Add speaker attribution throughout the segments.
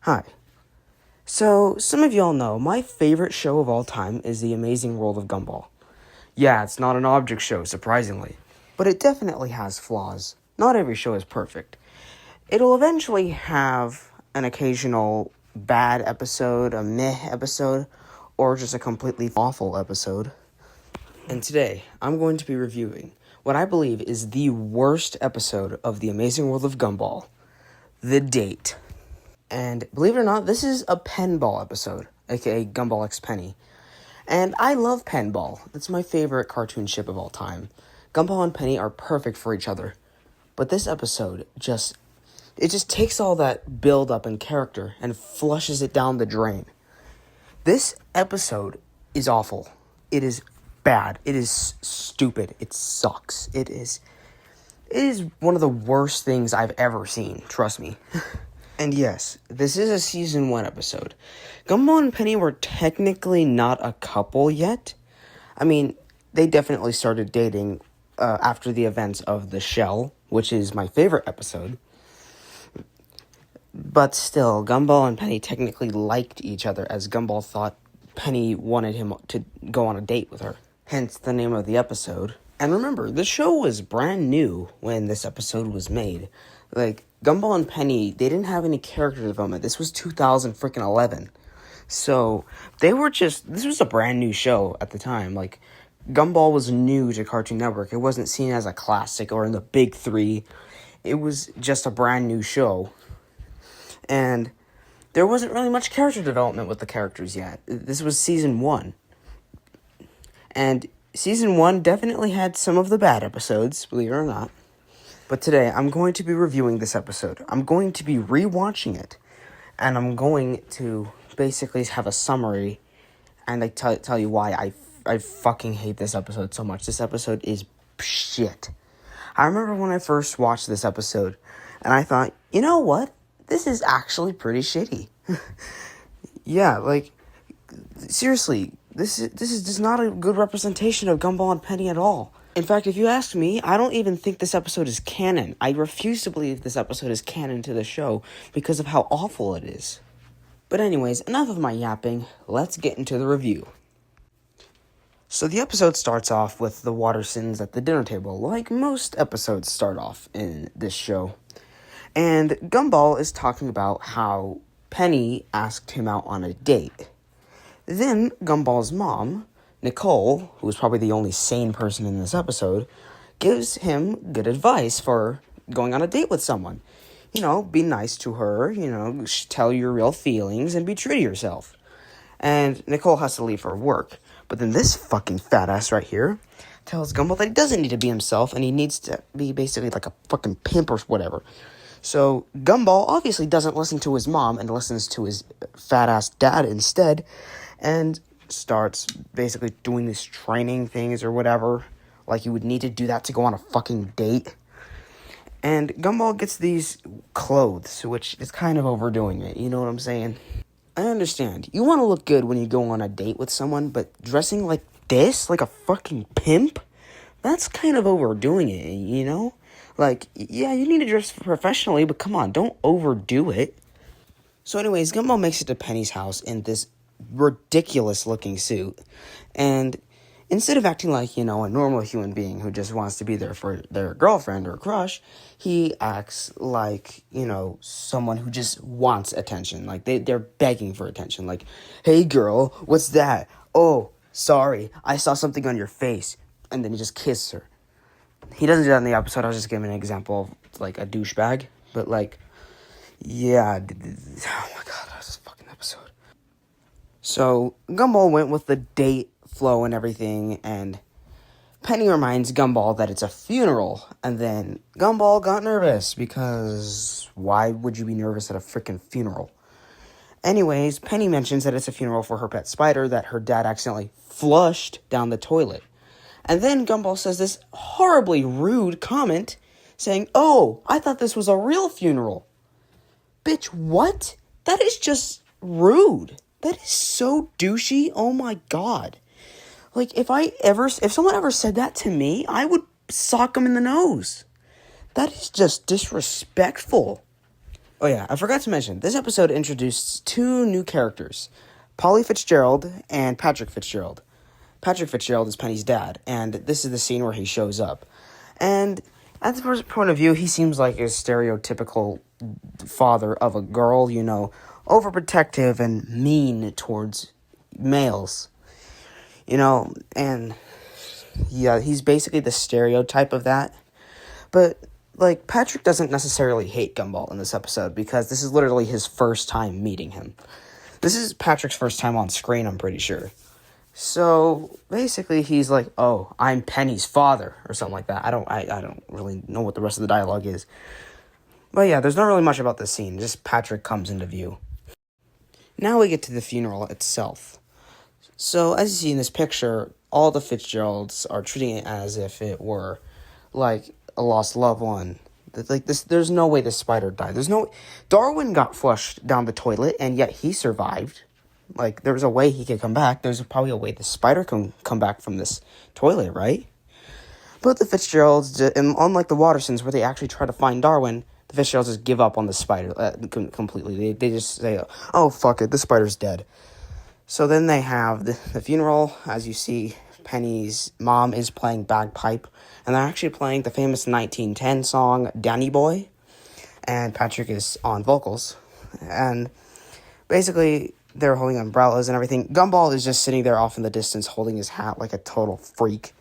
Speaker 1: Hi. So, some of y'all know my favorite show of all time is The Amazing World of Gumball. Yeah, it's not an object show, surprisingly, but it definitely has flaws. Not every show is perfect. It'll eventually have an occasional bad episode, a meh episode, or just a completely awful episode. And today, I'm going to be reviewing what I believe is the worst episode of The Amazing World of Gumball, The Date. And believe it or not, this is a Penball episode, aka Gumball X Penny. And I love Penball. It's my favorite cartoon ship of all time. Gumball and Penny are perfect for each other. But this episode just takes all that build up and character and flushes it down the drain. This episode is awful. It is bad. It is stupid. It sucks. It is one of the worst things I've ever seen, trust me. And yes, this is a season 1 episode. Gumball and Penny were technically not a couple yet. I mean, they definitely started dating after the events of The Shell, which is my favorite episode. But still, Gumball and Penny technically liked each other, as Gumball thought Penny wanted him to go on a date with her. Hence the name of the episode. And remember, the show was brand new when this episode was made. Like, Gumball and Penny, they didn't have any character development. This was 2011. So, this was a brand new show at the time. Like, Gumball was new to Cartoon Network. It wasn't seen as a classic or in the big three. It was just a brand new show. And there wasn't really much character development with the characters yet. This was season 1. And season 1 definitely had some of the bad episodes, believe it or not. But today, I'm going to be reviewing this episode. I'm going to be rewatching it. And I'm going to basically have a summary. And I tell you why I fucking hate this episode so much. This episode is shit. I remember when I first watched this episode. And I thought, you know what? This is actually pretty shitty. Yeah, like, seriously, this is just not a good representation of Gumball and Penny at all. In fact, if you ask me, I don't even think this episode is canon. I refuse to believe this episode is canon to the show because of how awful it is. But anyways, enough of my yapping. Let's get into the review. So the episode starts off with the Wattersons at the dinner table, like most episodes start off in this show. And Gumball is talking about how Penny asked him out on a date. Then Gumball's mom, Nicole, who is probably the only sane person in this episode, gives him good advice for going on a date with someone. You know, be nice to her, tell your real feelings and be true to yourself. And Nicole has to leave for work. But then this fucking fat ass right here tells Gumball that he doesn't need to be himself and he needs to be basically like a fucking pimp or whatever. So Gumball obviously doesn't listen to his mom and listens to his fat ass dad instead. And starts basically doing these training things or whatever. Like you would need to do that to go on a fucking date. And Gumball gets these clothes, which is kind of overdoing it. You know what I'm saying? I understand. You want to look good when you go on a date with someone, but dressing like this, like a fucking pimp, that's kind of overdoing it, you know? Like, yeah, you need to dress professionally, but come on, don't overdo it. So anyways, Gumball makes it to Penny's house in this ridiculous looking suit, and instead of acting like, a normal human being who just wants to be there for their girlfriend or crush, he acts like, someone who just wants attention. Like they're begging for attention. Like, hey girl, what's that? Oh, sorry, I saw something on your face. And then he just kisses her. He doesn't do that in the episode. I was just giving an example of like a douchebag, but like, yeah, oh my god, that was this fucking episode. So, Gumball went with the date flow and everything, and Penny reminds Gumball that it's a funeral, and then Gumball got nervous, because why would you be nervous at a freaking funeral? Anyways, Penny mentions that it's a funeral for her pet spider that her dad accidentally flushed down the toilet. And then Gumball says this horribly rude comment, saying, "Oh, I thought this was a real funeral." Bitch, what? That is just rude. That is so douchey. Oh my god. Like, if someone ever said that to me, I would sock them in the nose. That is just disrespectful. Oh yeah, I forgot to mention, this episode introduced two new characters, Polly Fitzgerald and Patrick Fitzgerald. Patrick Fitzgerald is Penny's dad, and this is the scene where he shows up. And at the first point of view, he seems like a stereotypical father of a girl, overprotective and mean towards males. And yeah, he's basically the stereotype of that. But, Patrick doesn't necessarily hate Gumball in this episode because this is literally his first time meeting him. This is Patrick's first time on screen, I'm pretty sure. So, basically, he's like, oh, I'm Penny's father, or something like that. I don't really know what the rest of the dialogue is. But yeah, there's not really much about this scene, just Patrick comes into view. Now we get to the funeral itself. So, as you see in this picture, all the Fitzgeralds are treating it as if it were, like, a lost loved one. There's no way the spider died. Darwin got flushed down the toilet, and yet he survived. There's a way he could come back. There's probably a way the spider can come back from this toilet, right? But the Fitzgeralds, unlike the Wattersons, where they actually try to find Darwin, the Fitzgeralds just give up on the spider completely. They just say, oh, fuck it, the spider's dead. So then they have the funeral. As you see, Penny's mom is playing bagpipe, and they're actually playing the famous 1910 song, Danny Boy, and Patrick is on vocals. And basically, they're holding umbrellas and everything. Gumball is just sitting there off in the distance holding his hat like a total freak.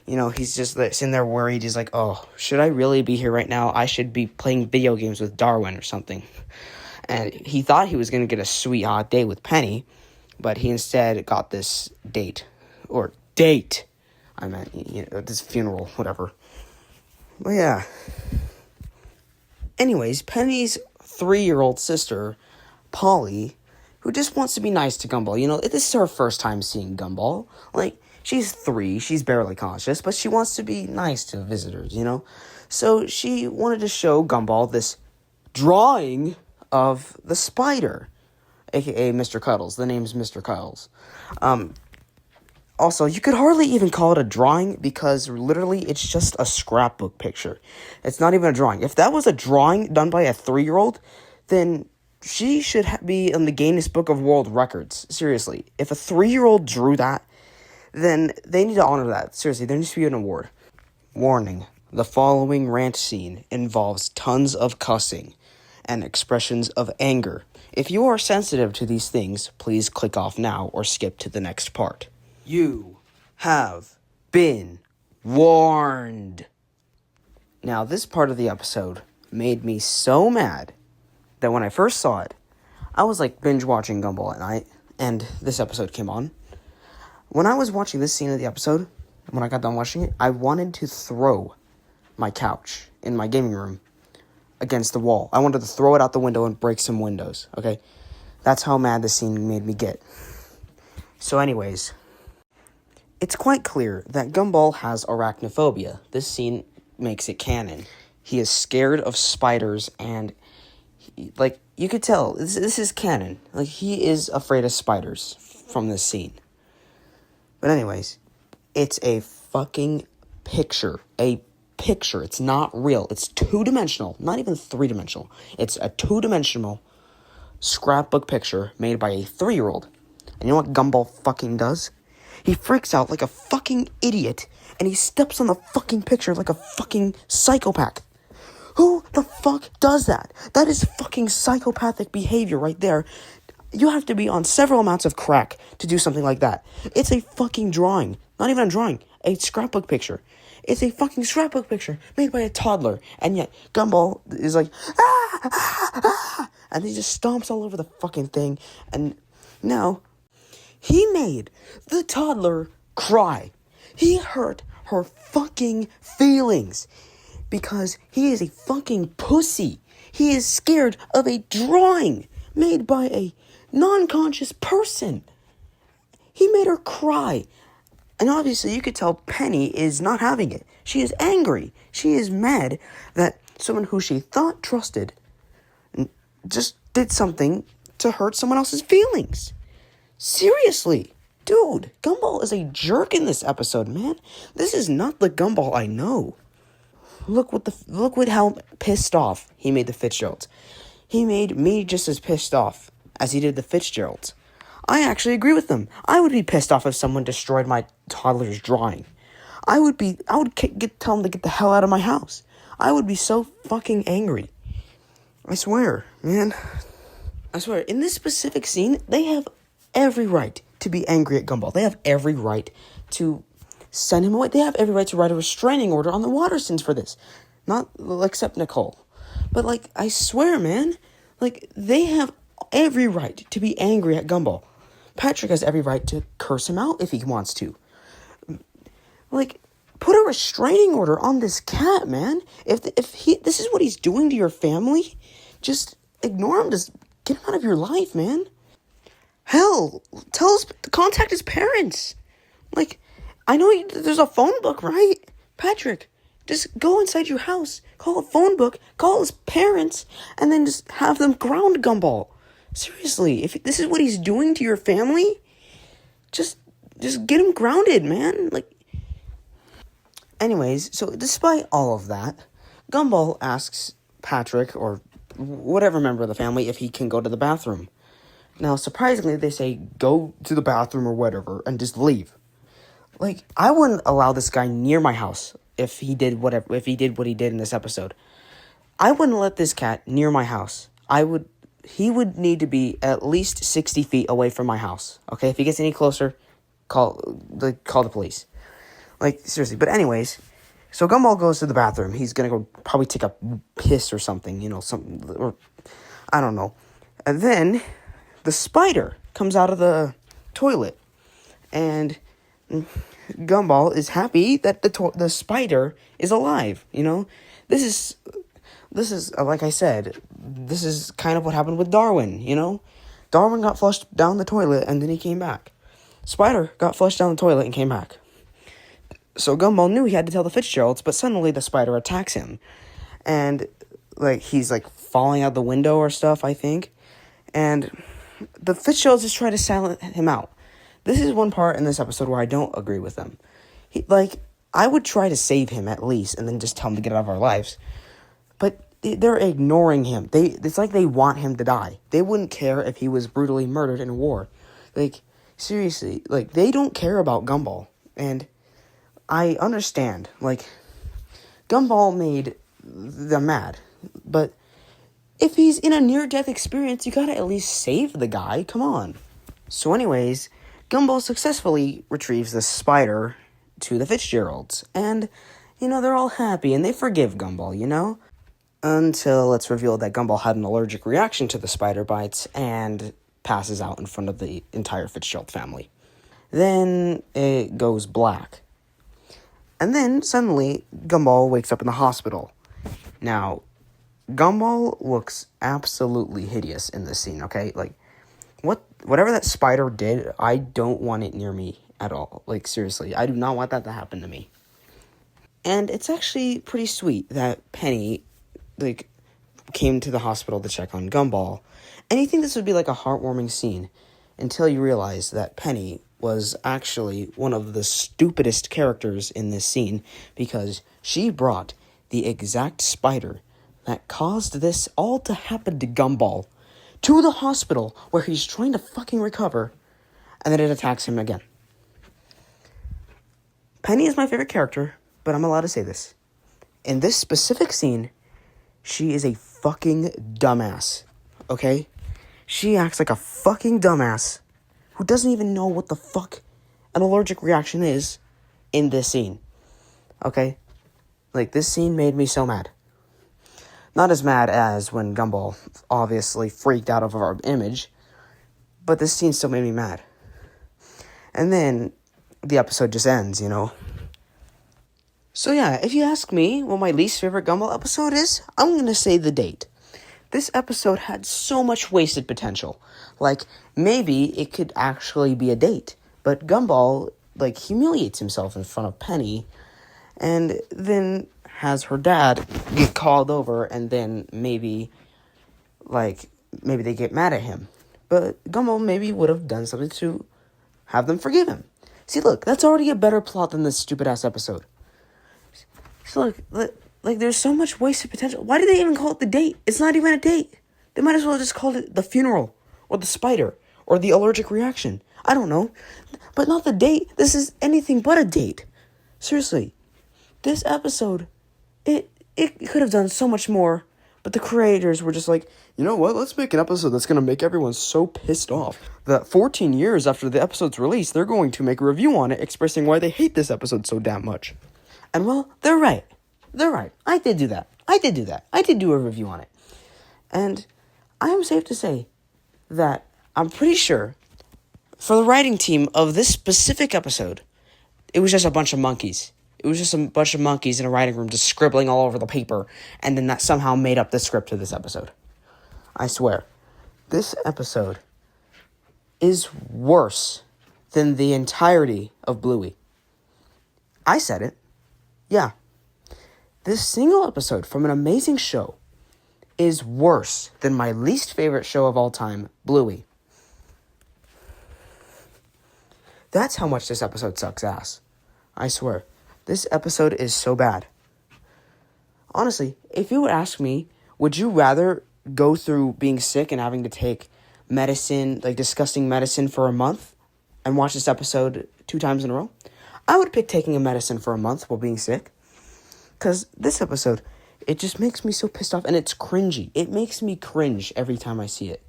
Speaker 1: He's just sitting there worried. He's like, oh, should I really be here right now? I should be playing video games with Darwin or something. And he thought he was going to get a sweet hot date with Penny, but he instead got this date. Or date. I meant, this funeral, whatever. But yeah. Anyways, Penny's 3-year-old sister, Polly, who just wants to be nice to Gumball. This is her first time seeing Gumball. She's 3, she's barely conscious, but she wants to be nice to visitors, So she wanted to show Gumball this drawing of the spider, aka Mr. Cuddles. The name's Mr. Cuddles. Also, you could hardly even call it a drawing because literally it's just a scrapbook picture. It's not even a drawing. If that was a drawing done by a 3-year-old, then she should be in the Guinness Book of World Records. Seriously. If a 3-year-old drew that, then they need to honor that. Seriously, there needs to be an award. Warning. The following rant scene involves tons of cussing and expressions of anger. If you are sensitive to these things, please click off now or skip to the next part. You have been warned. Now, this part of the episode made me so mad that when I first saw it, I was binge watching Gumball at night, and this episode came on. When I was watching this scene of the episode, when I got done watching it, I wanted to throw my couch in my gaming room against the wall. I wanted to throw it out the window and break some windows, okay? That's how mad this scene made me get. So anyways, it's quite clear that Gumball has arachnophobia. This scene makes it canon. He is scared of spiders, and you could tell, this is canon. He is afraid of spiders from this scene. But anyways, it's a fucking picture. A picture. It's not real. It's 2-dimensional. Not even 3-dimensional. It's a 2-dimensional scrapbook picture made by a 3-year-old. And you know what Gumball fucking does? He freaks out like a fucking idiot, and he steps on the fucking picture like a fucking psychopath. Who the fuck does that? That is fucking psychopathic behavior right there. You have to be on several amounts of crack to do something like that. It's a fucking drawing. Not even a drawing. A scrapbook picture. It's a fucking scrapbook picture made by a toddler. And yet, Gumball is like, ah, ah, ah, and he just stomps all over the fucking thing. And now, he made the toddler cry. He hurt her fucking feelings. Because he is a fucking pussy. He is scared of a drawing made by a non-conscious person. He made her cry. And obviously you could tell Penny is not having it. She is angry. She is mad that someone who she thought trusted just did something to hurt someone else's feelings. Seriously. Dude, Gumball is a jerk in this episode, man. This is not the Gumball I know. Look how pissed off he made the Fitzgeralds. he made me just as pissed off as he did the Fitzgeralds. I actually agree with them. I would be pissed off if someone destroyed my toddler's drawing. I would tell them to get the hell out of my house. I would be so fucking angry. I swear, man. I swear, in this specific scene, they have every right to be angry at Gumball. They have every right to send him away. They have every right to write a restraining order on the Wattersons for this. Not, except Nicole. But, like, I swear, man, like, they have every right to be angry at Gumball. Patrick has every right to curse him out if he wants to. Like, put a restraining order on this cat, man. If this is what he's doing to your family, just ignore him. Just get him out of your life, man. Hell, contact his parents. Like, I know there's a phone book, right? Patrick, just go inside your house, call a phone book, call his parents, and then just have them ground Gumball. Seriously, if this is what he's doing to your family, just get him grounded, man. Like, anyways, so despite all of that, Gumball asks Patrick, or whatever member of the family, if he can go to the bathroom. Now, surprisingly, they say, go to the bathroom or whatever, and just leave. Like, I wouldn't allow this guy near my house if he did what he did in this episode. I wouldn't let this cat near my house. He would need to be at least 60 feet away from my house. Okay, if he gets any closer, call the police. Like, seriously. But anyways, so Gumball goes to the bathroom. He's gonna go probably take a piss or something, or I don't know. And then the spider comes out of the toilet, and Gumball is happy that the spider is alive. This is like I said, this is kind of what happened with Darwin. Darwin got flushed down the toilet and then he came back. Spider got flushed down the toilet and came back. So Gumball knew he had to tell the Fitzgeralds, but suddenly the spider attacks him, and he's falling out the window or stuff, I think, and the Fitzgeralds just try to silence him out. This is one part in this episode where I don't agree with them. I would try to save him at least, and then just tell him to get out of our lives. But they're ignoring him. It's like they want him to die. They wouldn't care if he was brutally murdered in war. Seriously, they don't care about Gumball. And I understand. Gumball made them mad. But if he's in a near-death experience, you gotta at least save the guy. Come on. So anyways, Gumball successfully retrieves the spider to the Fitzgeralds. And, they're all happy and they forgive Gumball, Until it's revealed that Gumball had an allergic reaction to the spider bites and passes out in front of the entire Fitzgerald family. Then it goes black. And then suddenly Gumball wakes up in the hospital. Now, Gumball looks absolutely hideous in this scene, okay? Whatever that spider did, I don't want it near me at all. Seriously, I do not want that to happen to me. And it's actually pretty sweet that Penny came to the hospital to check on Gumball. And you think this would be a heartwarming scene until you realize that Penny was actually one of the stupidest characters in this scene, because she brought the exact spider that caused this all to happen to Gumball to the hospital where he's trying to fucking recover, and then it attacks him again. Penny is my favorite character, but I'm allowed to say this. In this specific scene, she is a fucking dumbass, okay? She acts like a fucking dumbass who doesn't even know what the fuck an allergic reaction is in this scene, okay? This scene made me so mad. Not as mad as when Gumball obviously freaked out of our image, but this scene still made me mad. And then the episode just ends, So yeah, if you ask me what my least favorite Gumball episode is, I'm going to say The Date. This episode had so much wasted potential. Maybe it could actually be a date, but Gumball, humiliates himself in front of Penny, and then has her dad get called over, and then maybe they get mad at him. But Gumball maybe would have done something to have them forgive him. See, look, that's already a better plot than this stupid-ass episode. So, look, there's so much wasted potential. Why did they even call it The Date? It's not even a date. They might as well have just called it the funeral, or the spider, or the allergic reaction. I don't know. But not the date. This is anything but a date. Seriously. This episode, it could have done so much more, but the creators were just like, you know what, let's make an episode that's going to make everyone so pissed off that 14 years after the episode's release, they're going to make a review on it expressing why they hate this episode so damn much. And well, they're right. They're right. I did do that. I did do a review on it. And I am safe to say that I'm pretty sure for the writing team of this specific episode, it was just a bunch of monkeys. It was just a bunch of monkeys in a writing room just scribbling all over the paper, and then that somehow made up the script of this episode. I swear. This episode is worse than the entirety of Bluey. I said it. Yeah. This single episode from an amazing show is worse than my least favorite show of all time, Bluey. That's how much this episode sucks ass. I swear. This episode is so bad. Honestly, if you would ask me, would you rather go through being sick and having to take medicine, like disgusting medicine for a month, and watch this episode 2 times in a row? I would pick taking a medicine for a month while being sick. Because this episode, it just makes me so pissed off, and it's cringy. It makes me cringe every time I see it.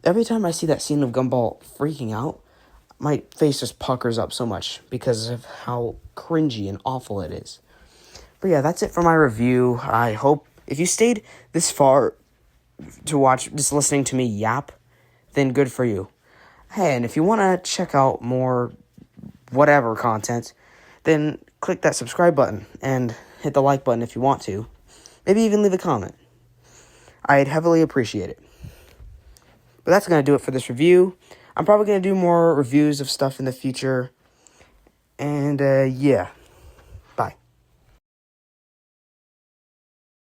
Speaker 1: Every time I see that scene of Gumball freaking out, my face just puckers up so much because of how cringy and awful it is. But yeah, that's it for my review. I hope if you stayed this far to watch, just listening to me yap, then good for you. Hey, and if you want to check out more whatever content, then click that subscribe button and hit the like button if you want to. Maybe even leave a comment. I'd heavily appreciate it. But that's going to do it for this review. I'm probably going to do more reviews of stuff in the future. And, yeah.